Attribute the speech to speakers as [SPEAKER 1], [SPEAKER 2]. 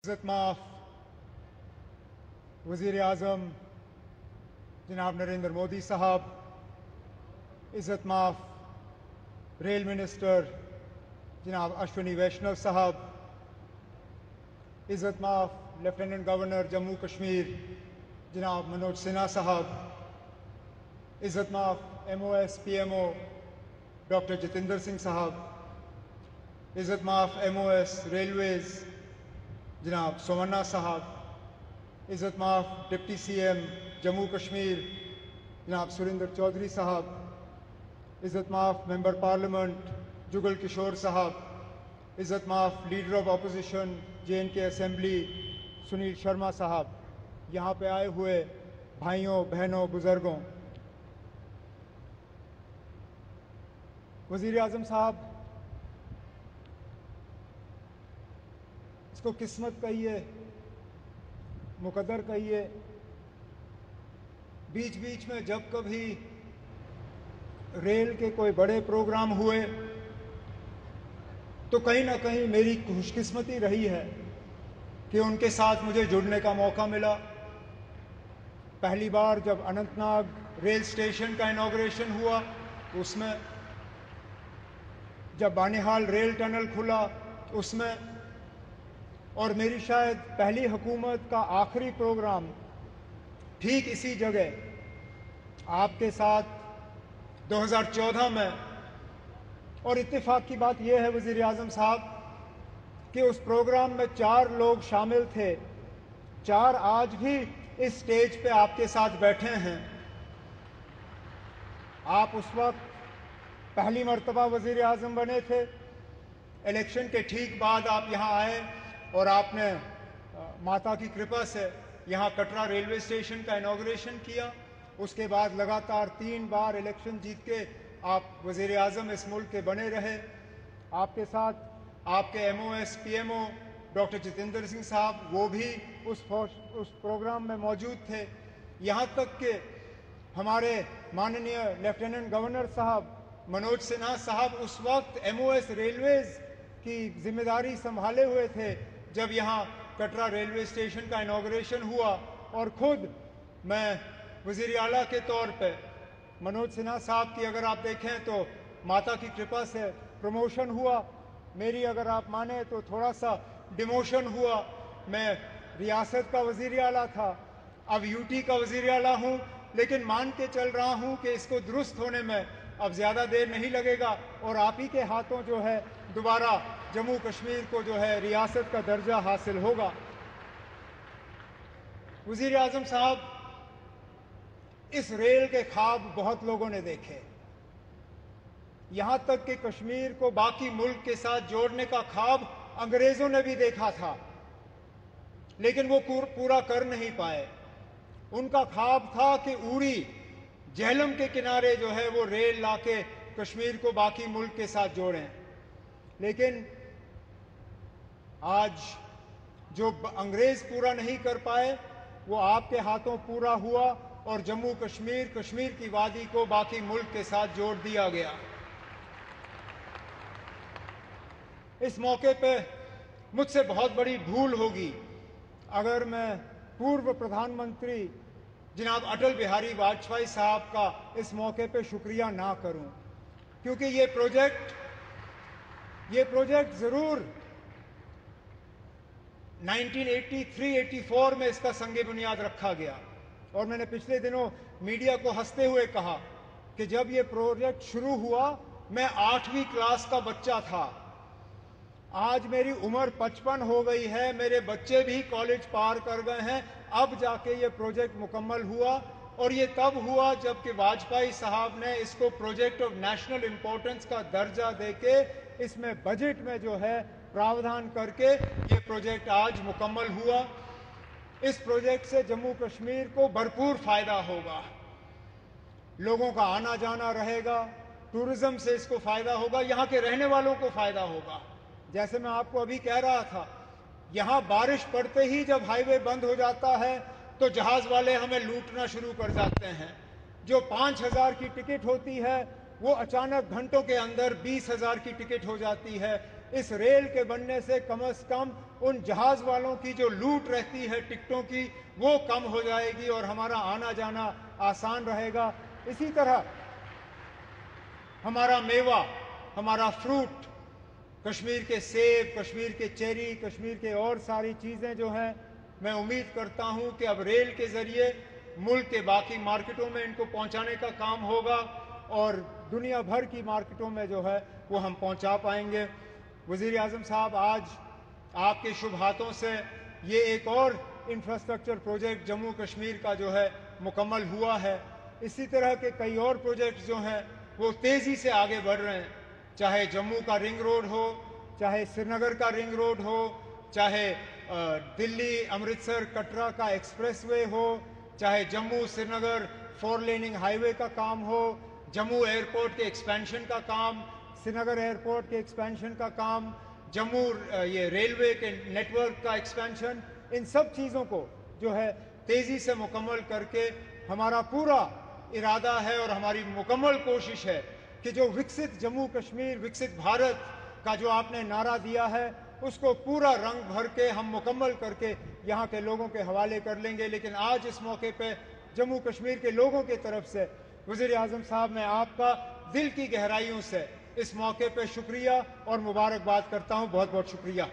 [SPEAKER 1] इज़्ज़त माफ़ वज़ीर आज़म जनाब नरेंद्र मोदी साहब, इज़्ज़त माफ़ रेल मिनिस्टर जनाब अश्विनी वैष्णव साहब, इज़्ज़त माफ़ लेफ्टिनेंट गवर्नर जम्मू कश्मीर जनाब मनोज सिन्हा साहब, इज़्ज़त माफ़ MOS PMO doctor Jitendra Singh साहब, इज़्ज़त माफ़ MOS रेलवेज़ जनाब सोमन्ना साहब, इज़्ज़त माफ़ डिप्टी CM जम्मू कश्मीर जनाब सुरेंद्र चौधरी साहब, इज़्ज़त माफ़ मेंबर पार्लियामेंट जुगल किशोर साहब, इज़्ज़त माफ़ leader of opposition JNK assembly Sunil Sharma साहब, यहाँ पे आए हुए भाइयों बहनों बुज़ुर्गों, वज़ीर आज़म साहब, इसको किस्मत कहिए, मुकद्दर कहिए, बीच बीच में जब कभी रेल के कोई बड़े प्रोग्राम हुए तो कहीं ना कहीं मेरी खुशकिस्मती रही है कि उनके साथ मुझे जुड़ने का मौका मिला। पहली बार जब अनंतनाग रेल स्टेशन का इनॉग्रेशन हुआ उसमें, जब बानिहाल रेल टनल खुला उसमें, और मेरी शायद पहली हुकूमत का आखिरी प्रोग्राम ठीक इसी जगह आपके साथ 2014 में। और इत्तेफाक की बात यह है वज़ीर आज़म साहब कि उस प्रोग्राम में 4 लोग शामिल थे, 4 आज भी इस स्टेज पे आपके साथ बैठे हैं। आप उस वक्त पहली मर्तबा वज़ीर आज़म बने थे, इलेक्शन के ठीक बाद आप यहाँ आए और आपने माता की कृपा से यहाँ कटरा रेलवे स्टेशन का इनॉग्रेशन किया। उसके बाद लगातार 3 बार इलेक्शन जीत के आप वज़ीर आज़म इस मुल्क के बने रहे। आपके साथ आपके MOS PMO doctor Jitendra Singh साहब, वो भी उस प्रोग्राम में मौजूद थे। यहाँ तक कि हमारे माननीय लेफ्टिनेंट गवर्नर साहब मनोज सिन्हा साहब उस वक्त MOS रेलवेज़ की जिम्मेदारी संभाले हुए थे जब यहाँ कटरा रेलवे स्टेशन का इनॉग्रेशन हुआ। और ख़ुद मैं वज़ीर आला के तौर पे मनोज सिन्हा साहब की अगर आप देखें तो माता की कृपा से प्रमोशन हुआ, मेरी अगर आप माने तो थोड़ा सा डिमोशन हुआ। मैं रियासत का वज़ीर आला था, अब UT का वज़ीर आला हूँ, लेकिन मान के चल रहा हूँ कि इसको दुरुस्त होने में अब ज़्यादा देर नहीं लगेगा और आप ही के हाथों जो है दोबारा जम्मू कश्मीर को जो है रियासत का दर्जा हासिल होगा। वज़ीर आज़म साहब, इस रेल के ख्वाब बहुत लोगों ने देखे, यहाँ तक कि कश्मीर को बाकी मुल्क के साथ जोड़ने का ख्वाब अंग्रेज़ों ने भी देखा था, लेकिन वो पूरा कर नहीं पाए। उनका ख्वाब था कि उड़ी झेलम के किनारे जो है वो रेल लाके कश्मीर को बाकी मुल्क के साथ जोड़ें, लेकिन आज जो अंग्रेज़ पूरा नहीं कर पाए वो आपके हाथों पूरा हुआ और जम्मू कश्मीर, कश्मीर की वादी को बाकी मुल्क के साथ जोड़ दिया गया। इस मौके पे मुझसे बहुत बड़ी भूल होगी अगर मैं पूर्व प्रधानमंत्री जनाब अटल बिहारी वाजपेयी साहब का इस मौके पे शुक्रिया ना करूं, क्योंकि ये प्रोजेक्ट ज़रूर 1983-84 में इसका संगे बुनियाद रखा गया। और मैंने पिछले दिनों मीडिया को हंसते हुए कहा कि जब ये प्रोजेक्ट शुरू हुआ मैं 8वीं क्लास का बच्चा था। आज मेरी उम्र 55 हो गई है, मेरे बच्चे भी कॉलेज पार कर गए हैं, अब जाके ये प्रोजेक्ट मुकम्मल हुआ। और ये तब हुआ जबकि वाजपेयी साहब ने इसको प्रोजेक्ट ऑफ नेशनल इंपॉर्टेंस का दर्जा देके इसमें बजट में जो है प्रावधान करके ये प्रोजेक्ट आज मुकम्मल हुआ। इस प्रोजेक्ट से जम्मू कश्मीर को भरपूर फ़ायदा होगा, लोगों का आना जाना रहेगा, टूरिज़्म से इसको फ़ायदा होगा, यहाँ के रहने वालों को फ़ायदा होगा। जैसे मैं आपको अभी कह रहा था, यहाँ बारिश पड़ते ही जब हाईवे बंद हो जाता है तो जहाज़ वाले हमें लूटना शुरू कर जाते हैं। जो 5,000 की टिकट होती है वो अचानक घंटों के अंदर 20,000 की टिकट हो जाती है। इस रेल के बनने से कम उन जहाज़ वालों की जो लूट रहती है टिकटों की, वो कम हो जाएगी और हमारा आना जाना आसान रहेगा। इसी तरह हमारा मेवा, हमारा फ्रूट, कश्मीर के सेब, कश्मीर के चेरी, कश्मीर के और सारी चीज़ें जो हैं, मैं उम्मीद करता हूं कि अब रेल के ज़रिए मुल्क के बाकी मार्केटों में इनको पहुंचाने का काम होगा और दुनिया भर की मार्केटों में जो है वो हम पहुंचा पाएंगे। वज़ीर आज़म साहब, आज आपके शुभ हाथों से ये एक और इंफ्रास्ट्रक्चर प्रोजेक्ट जम्मू कश्मीर का जो है मुकम्मल हुआ है। इसी तरह के कई और प्रोजेक्ट्स जो हैं वो तेज़ी से आगे बढ़ रहे हैं, चाहे जम्मू का रिंग रोड हो, चाहे श्रीनगर का रिंग रोड हो, चाहे दिल्ली अमृतसर कटरा का एक्सप्रेसवे हो, चाहे जम्मू श्रीनगर 4 लेनिंग हाईवे का काम हो, जम्मू एयरपोर्ट के एक्सपेंशन का काम, श्रीनगर एयरपोर्ट के एक्सपेंशन का काम, जम्मू ये रेलवे के नेटवर्क का एक्सपेंशन, इन सब चीज़ों को जो है तेज़ी से मुकम्मल करके हमारा पूरा इरादा है और हमारी मुकम्मल कोशिश है कि जो विकसित जम्मू कश्मीर, विकसित भारत का जो आपने नारा दिया है, उसको पूरा रंग भर के हम मुकम्मल करके यहाँ के लोगों के हवाले कर लेंगे। लेकिन आज इस मौके पे जम्मू कश्मीर के लोगों की तरफ से वज़ीर आज़म साहब, मैं आपका दिल की गहराइयों से इस मौके पे शुक्रिया और मुबारकबाद करता हूँ। बहुत बहुत शुक्रिया।